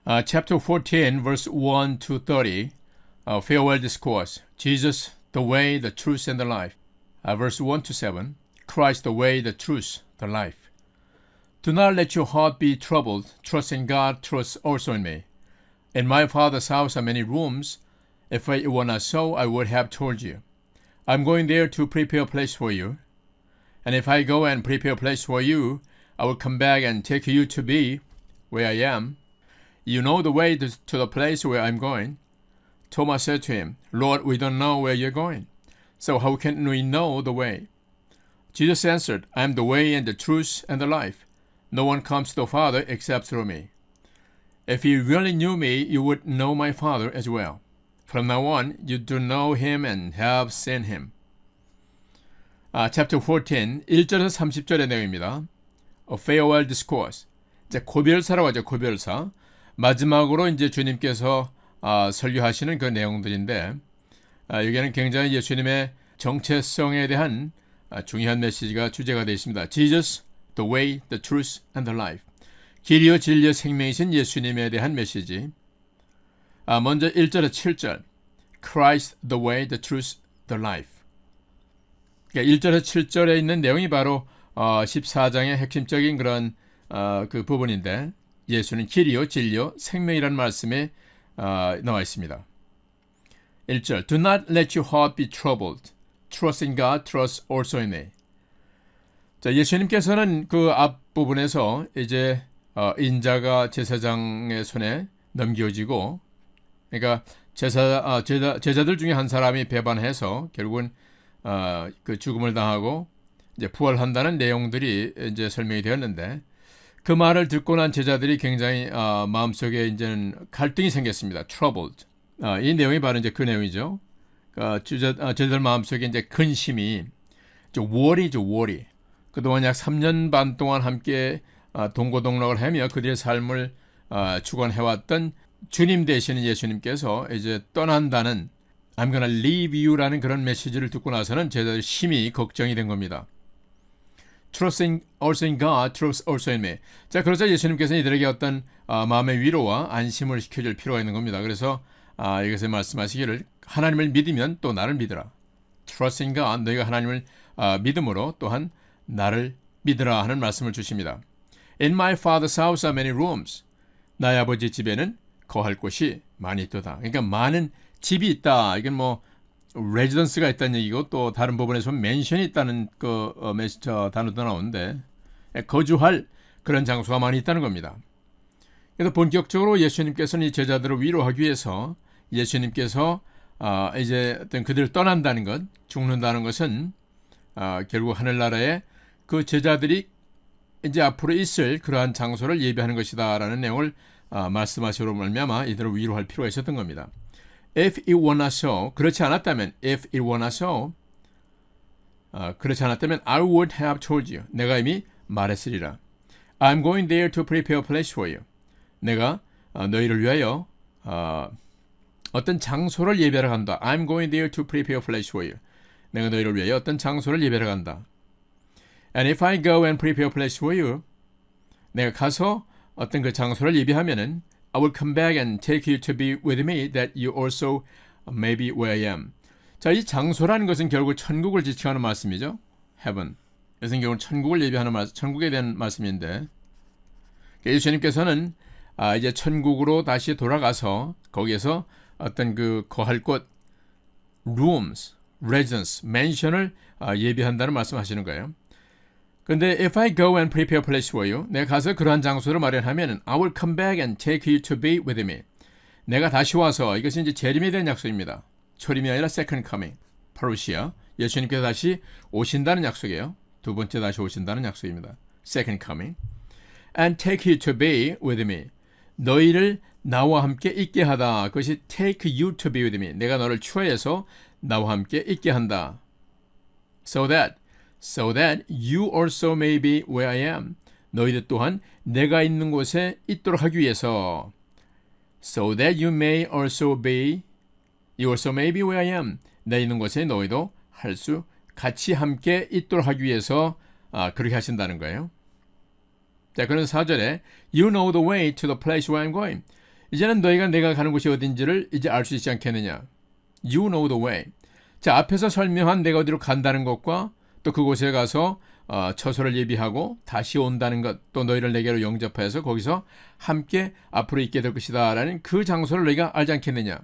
Chapter 14, verse 1 to 30, farewell discourse. Jesus, the way, the truth, and the life. Verse 1 to 7, Christ, the way, the truth, the life. Do not let your heart be troubled. Trust in God, trust also in me. In my Father's house are many rooms. If it were not so, I would have told you. I'm going there to prepare a place for you. And if I go and prepare a place for you, I will come back and take you to be where I am. You know the way to the place where I'm going. Thomas said to him, Lord, we don't know where you're going. So how can we know the way? Jesus answered, I am the way and the truth and the life. No one comes to the Father except through me. If you really knew me, you would know my Father as well. From now on, you do know him and have seen him. Chapter 14, 1절에서 30절의 내용입니다. A farewell discourse. 이제 고별사라고 하죠. 고별사. 마지막으로 이제 주님께서 설교하시는 그 내용들인데, 여기에는 굉장히 예수님의 정체성에 대한 중요한 메시지가 주제가 되어 있습니다. Jesus, the way, the truth, and the life. 길이요 진리요 생명이신 예수님에 대한 메시지. 먼저 1절에서 7절. Christ, the way, the truth, the life. 그러니까 1절에서 7절에 있는 내용이 바로 14장의 핵심적인 그런 그 부분인데, 예수는 길이요 진리요 생명이라는 말씀에 나와 있습니다. 1절 Do not let your heart be troubled. Trust in God, trust also in me. 자, 예수님께서는 그 앞부분에서 이제 인자가 제사장의 손에 넘겨지고, 그러니까 제자들 중에 한 사람이 배반해서 결국은 그 죽음을 당하고 이제 부활한다는 내용들이 이제 설명이 되었는데, 그 말을 듣고 난 제자들이 굉장히 마음속에 이제는 갈등이 생겼습니다. Troubled. 이 내용이 바로 이제 그 내용이죠. 제자들 마음속에 이제 근심이, worry죠, worry. 그동안 약 3년 반 동안 함께 동고동락을 하며 그들의 삶을 주관해왔던 주님 되시는 예수님께서 이제 떠난다는 I'm gonna leave you라는 그런 메시지를 듣고 나서는 제자들이 심히 걱정이 된 겁니다. Trusting also in God, trust also in me. 자, 그러자 예수님께서는 이들에게 어떤 마음의 위로와 안심을 시켜줄 필요가 있는 겁니다. 그래서 여기서 말씀하시기를 하나님을 믿으면 또 나를 믿으라. Trust in God, 너희가 하나님을 믿음으로 또한 나를 믿으라 하는 말씀을 주십니다. In my father's house are many rooms. 나의 아버지 집에는 거할 곳이 많이 있도다. 그러니까 많은 집이 있다. 이건 뭐 레지던스가 있다는 얘기고, 또 다른 부분에서 맨션이 있다는 그 단어도 나오는데, 거주할 그런 장소가 많이 있다는 겁니다. 그래서 본격적으로 예수님께서는 이 제자들을 위로하기 위해서 예수님께서 이제 어떤 그들을 떠난다는 것, 죽는다는 것은 결국 하늘나라에 그 제자들이 이제 앞으로 있을 그러한 장소를 예비하는 것이다라는 내용을 말씀하시로 말미암아 이들을 위로할 필요가 있었던 겁니다. If it were not so, 그렇지 않았다면, if it were not so, 그렇지 않았다면, I would have told you. 내가 이미 말했으리라. I'm going there to prepare a place for you. 내가 너희를 위하여 어떤 장소를 예배하러 간다. I'm going there to prepare a place for you. 내가 너희를 위하여 어떤 장소를 예배하러 간다. And if I go and prepare a place for you, 내가 가서 어떤 그 장소를 예배하면은 I will come back and take you to be with me that you also may be where I am. 자, 이 장소라는 것은 결국 천국을 지칭하는 말씀이죠. Heaven. 그래서 결국 천국을 예비하는 말씀, 천국에 대한 말씀인데, 예수님께서는 이제 천국으로 다시 돌아가서 거기에서 어떤 그 거할 곳, rooms, residence, mansion을 예비한다는 말씀하시는 거예요. 근데 if I go and prepare a place for you, 내가 가서 그러한 장소를 마련하면 I will come back and take you to be with me. 내가 다시 와서, 이것이 이제 재림에 대한 약속입니다. 초림이 아니라 second coming. 파루시아. 예수님께서 다시 오신다는 약속이에요. 두 번째 다시 오신다는 약속입니다. second coming. And take you to be with me. 너희를 나와 함께 있게 하다. 그것이 take you to be with me. 내가 너를 추하여서 나와 함께 있게 한다. So that you also may be where I am. 너희들 또한 내가 있는 곳에 있도록 하기 위해서. So that you also may be where I am. 내 있는 곳에 너희도 같이 함께 있도록 하기 위해서 그렇게 하신다는 거예요. 자, 그래서 4절에 You know the way to the place where I'm going. 이제는 너희가 내가 가는 곳이 어딘지를 이제 알 수 있지 않겠느냐. You know the way. 자, 앞에서 설명한 내가 어디로 간다는 것과 또 그곳에 가서 처소를 예비하고 다시 온다는 것, 또 너희를 내게로 영접해서 거기서 함께 앞으로 있게 될 것이다 라는 그 장소를 너희가 알지 않겠느냐.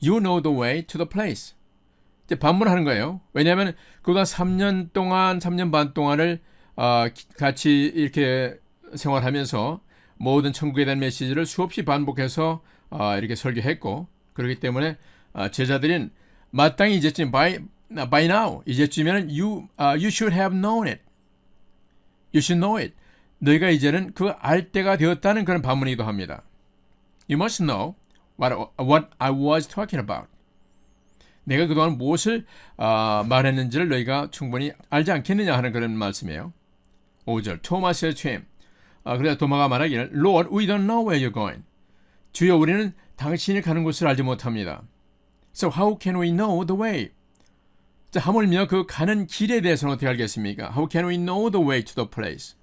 You know the way to the place. 이제 반문하는 거예요. 왜냐하면 그가 3년 동안, 3년 반 동안을 같이 이렇게 생활하면서 모든 천국에 대한 메시지를 수없이 반복해서 이렇게 설교했고, 그렇기 때문에 제자들은 마땅히 이제쯤 by now 이제쯤에는 you should have known it. You should know it. 너희가 이제는 그 알 때가 되었다는 그런 반문이기도 합니다. You must know what I was talking about. 내가 그동안 무엇을 말했는지를 너희가 충분히 알지 않겠느냐 하는 그런 말씀이에요. 5절 토마스의 죄. 그래서 도마가 말하기를 Lord, we don't know where you're going. 주여 우리는 당신이 가는 곳을 알지 못합니다. So how can we know the way? 자, 하물며 그 가는 길에 대해서는 어떻게 알겠습니까? How can we know the way to the place?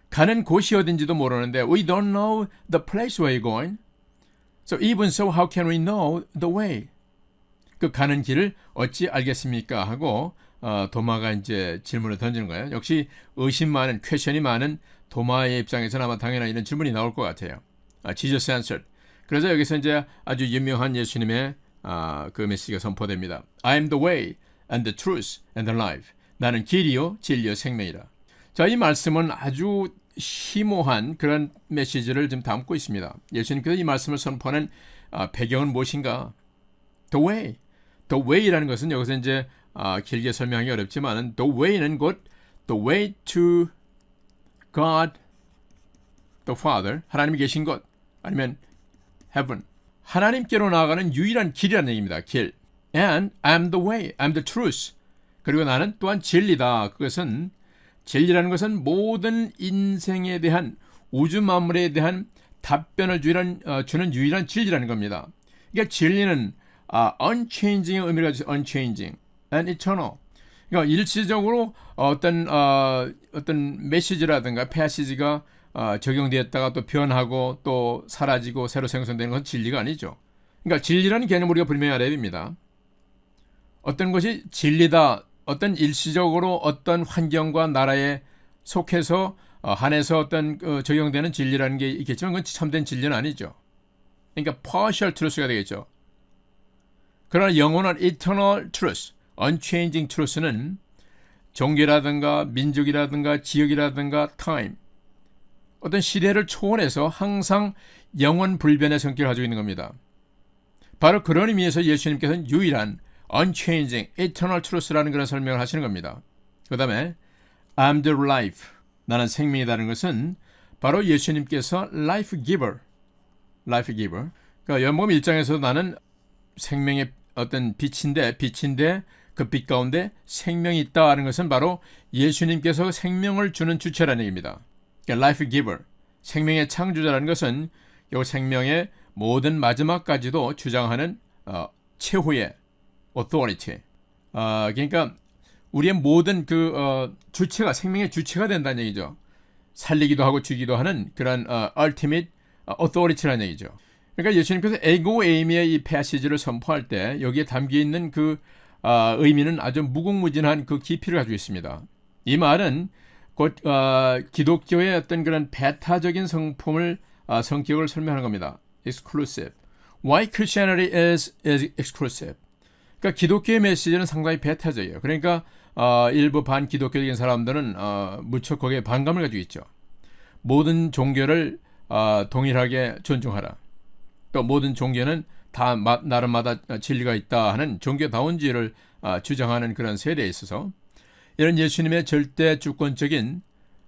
가는 곳이 어딘지도 모르는데 We don't know the place where you're going. So even so, how can we know the way? 그 가는 길을 어찌 알겠습니까? 하고 도마가 이제 질문을 던지는 거예요. 역시 의심 많은, 퀘션이 많은 도마의 입장에서는 아마 당연한 이런 질문이 나올 것 같아요. Jesus answered. 그래서 여기서 이제 아주 유명한 예수님의 그 메시지가 선포됩니다. I am the way and the truth and the life. 나는 길이요 진리요 생명이라. 자, 이 말씀은 아주 심오한 그런 메시지를 좀 담고 있습니다. 예수님께서 이 말씀을 선포하는 배경은 무엇인가? The way. The way라는 것은 여기서 이제 길게 설명하기 어렵지만 the way는 곧 the way to God, the Father, 하나님이 계신 곳, 아니면 heaven, 하나님께로 나아가는 유일한 길이라는 얘기입니다. 길. And I'm the way, I'm the truth. 그리고 나는 또한 진리다. 그것은 진리라는 것은 모든 인생에 대한 우주 만물에 대한 답변을 주는 유일한 진리라는 겁니다. 그러니까 진리는 unchanging의 의미를 가지고 unchanging and eternal. 그러니까 일시적으로 어떤 메시지라든가 패시지가 적용되었다가 또 변하고 또 사라지고 새로 생성되는 건 진리가 아니죠. 그러니까 진리라는 개념을 우리가 분명히 알아야 됩니다. 어떤 것이 진리다, 어떤 일시적으로 어떤 환경과 나라에 속해서 한해서 어떤 적용되는 진리라는 게 있겠지만 그건 참된 진리는 아니죠. 그러니까 partial truth가 되겠죠. 그러나 영원한 eternal truth, unchanging truth는 종교라든가 민족이라든가 지역이라든가 time, 어떤 시대를 초월해서 항상 영원 불변의 성격을 가지고 있는 겁니다. 바로 그런 의미에서 예수님께서는 유일한 unchanging, eternal truth라는 그런 설명을 하시는 겁니다. 그 다음에 I'm the life, 나는 생명이라는 것은 바로 예수님께서 life giver. 그러니까 연복음 1장에서 나는 생명의 어떤 빛인데 그 빛 가운데 생명이 있다는 것은 바로 예수님께서 생명을 주는 주체라는 얘기입니다. 그러니까 life giver, 생명의 창조자라는 것은 이 생명의 모든 마지막까지도 주장하는 최후의 authority. 그러니까 우리의 모든 주체가 생명의 주체가 된다는 얘기죠. 살리기도 하고 죽이기도 하는 그런 ultimate authority라는 얘기죠. 그러니까 예수님께서 에고 에이미의 이 패시지를 선포할 때 여기에 담겨 있는 그 의미는 아주 무궁무진한 그 깊이를 가지고 있습니다. 이 말은 곧 기독교의 어떤 그런 배타적인 성격을 설명하는 겁니다. Exclusive. Why Christianity is exclusive? 그러니까 기독교의 메시지는 상당히 배타적이에요. 그러니까 일부 반기독교적인 사람들은 무척 거기에 반감을 가지고 있죠. 모든 종교를 동일하게 존중하라. 또 모든 종교는 다 나름마다 진리가 있다 하는 종교다운지를 주장하는 그런 세대에 있어서 이런 예수님의 절대 주권적인,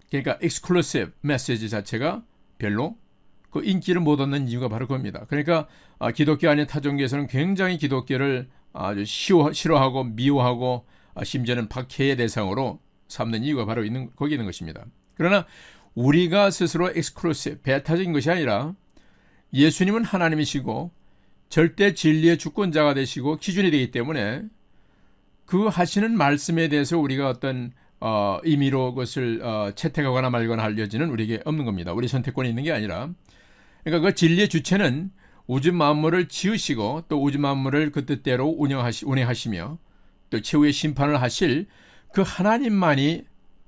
그러니까 exclusive 메시지 자체가 별로 그 인기를 못 얻는 이유가 바로 그겁니다. 그러니까 기독교 아닌 타종교에서는 굉장히 기독교를 아주 싫어하고 미워하고 심지어는 박해의 대상으로 삼는 이유가 바로 거기 있는 것입니다. 그러나 우리가 스스로 exclusive, 배타적인 것이 아니라 예수님은 하나님이시고 절대 진리의 주권자가 되시고 기준이 되기 때문에 그 하시는 말씀에 대해서 우리가 어떤 임의로 그것을 채택하거나 말거나 할 여지는 우리에게 없는 겁니다. 우리 선택권이 있는 게 아니라 그러니까 그 진리의 주체는 우주 만물을 지으시고 또 우주 만물을 그 뜻대로 운행하시며 또 최후의 심판을 하실 그 하나님만이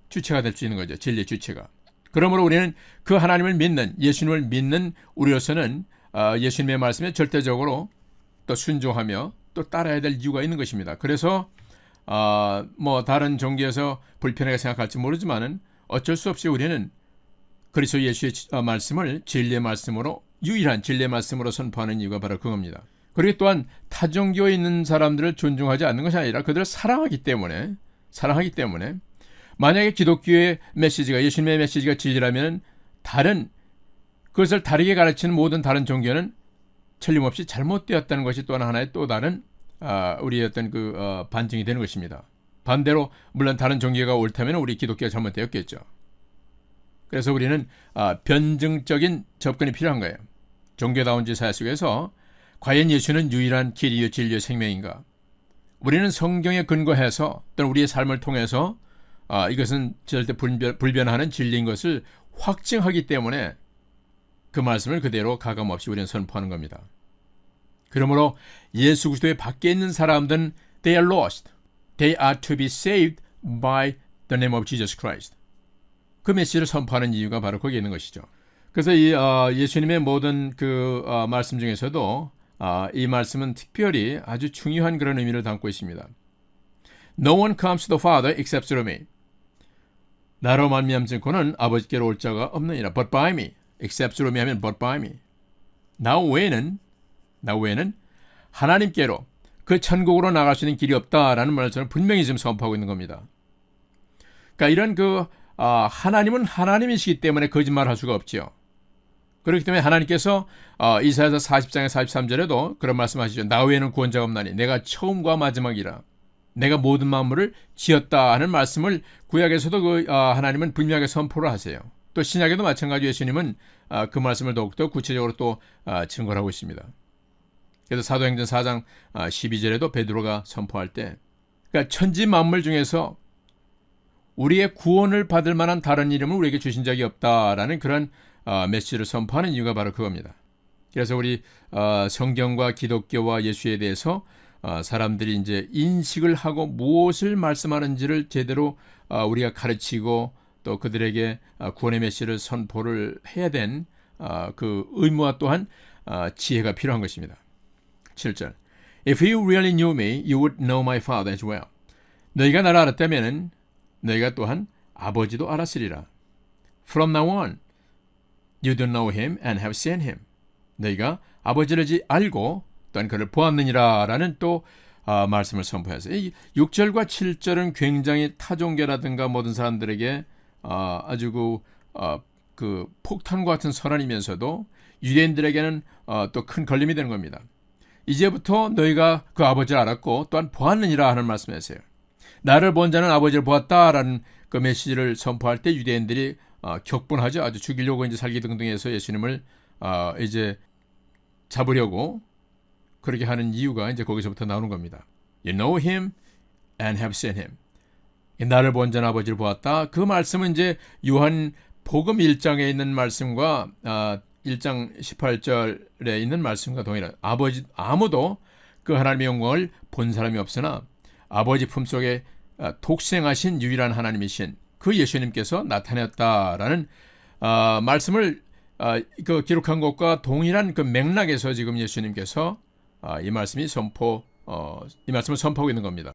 주체가 될 수 있는 거죠. 진리의 주체가. 그러므로 우리는 그 하나님을 믿는, 예수님을 믿는 우리로서는 예수님의 말씀에 절대적으로 또 순종하며 또 따라야 될 이유가 있는 것입니다. 그래서 뭐 다른 종교에서 불편하게 생각할지 모르지만은 어쩔 수 없이 우리는 그리스도 예수의 말씀을 진리의 말씀으로, 유일한 진리의 말씀으로 선포하는 이유가 바로 그겁니다. 그리고 또한 타 종교에 있는 사람들을 존중하지 않는 것이 아니라 그들을 사랑하기 때문에 만약에 기독교의 메시지가, 예수님의 메시지가 진리라면 그것을 다르게 가르치는 모든 다른 종교는 틀림없이 잘못되었다는 것이 또 하나의 또 다른 우리의 어떤 반증이 되는 것입니다. 반대로 물론 다른 종교가 옳다면 우리 기독교가 잘못되었겠죠. 그래서 우리는 변증적인 접근이 필요한 거예요. 종교다운 사회 속에서 과연 예수는 유일한 길이요 진리요 생명인가? 우리는 성경에 근거해서 또는 우리의 삶을 통해서 이것은 절대 불변하는 진리인 것을 확증하기 때문에 그 말씀을 그대로 가감없이 우리는 선포하는 겁니다. 그러므로 예수 그리스도의 밖에 있는 사람들은 they are lost. They are to be saved by the name of Jesus Christ. 그 메시지를 선포하는 이유가 바로 거기에 있는 것이죠. 그래서 이 예수님의 모든 말씀 중에서도 이 말씀은 특별히 아주 중요한 그런 의미를 담고 있습니다. No one comes to the Father except through me. 나로 말미암고는 아버지께로 올 자가 없느니라. But by me. except through me 하면 but by me. 나 외에는 하나님께로 그 천국으로 나갈 수 있는 길이 없다라는 말씀을 분명히 지금 선포하고 있는 겁니다. 그러니까 이런 하나님은 하나님이시기 때문에 거짓말할 수가 없지요. 그렇기 때문에 하나님께서 이사야서 40장의 43절에도 그런 말씀하시죠. 나 외에는 구원자가 없나니 내가 처음과 마지막이라. 내가 모든 만물을 지었다 하는 말씀을 구약에서도 하나님은 분명하게 선포를 하세요. 또 신약에도 마찬가지로 예수님은 그 말씀을 더욱더 구체적으로 또 증거를 하고 있습니다. 그래서 사도행전 4장 12절에도 베드로가 선포할 때 그러니까 천지 만물 중에서 우리의 구원을 받을 만한 다른 이름을 우리에게 주신 적이 없다라는 그런 메시지를 선포하는 이유가 바로 그겁니다. 그래서 우리 성경과 기독교와 예수에 대해서 사람들이 이제 인식을 하고 무엇을 말씀하는지를 제대로 우리가 가르치고 또 그들에게 구원의 메시지를 선포를 해야 된 그 의무와 또한 지혜가 필요한 것입니다. 7절 If you really knew me, you would know my Father as well. 너희가 나를 알았다면 너희가 또한 아버지도 알았으리라. From now on, you don't know him and have seen him. 너희가 아버지를 알고 또한 그를 보았느니라 라는 또 말씀을 선포해서 이 6절과 7절은 굉장히 타종교라든가 모든 사람들에게 아주 그 폭탄과 같은 선언이면서도 유대인들에게는 또 큰 걸림이 되는 겁니다. 이제부터 너희가 그 아버지를 알았고 또한 보았느니라 하는 말씀이세요. 나를 본 자는 아버지를 보았다라는 그 메시지를 선포할 때 유대인들이 격분하죠. 아주 죽이려고 이제 살기등등해서 예수님을 이제 잡으려고 그렇게 하는 이유가 이제 거기서부터 나오는 겁니다. You know him and have seen him. 나를 본 자는 아버지를 보았다. 그 말씀은 이제 요한 복음 1장에 있는 말씀과 1장 18절에 있는 말씀과 동일한 아무도 그 하나님의 영광을 본 사람이 없으나 아버지 품속에 독생하신 유일한 하나님이신 그 예수님께서 나타났다라는 말씀을 그 기록한 것과 동일한 그 맥락에서 지금 예수님께서 이 말씀을 선포하고 있는 겁니다.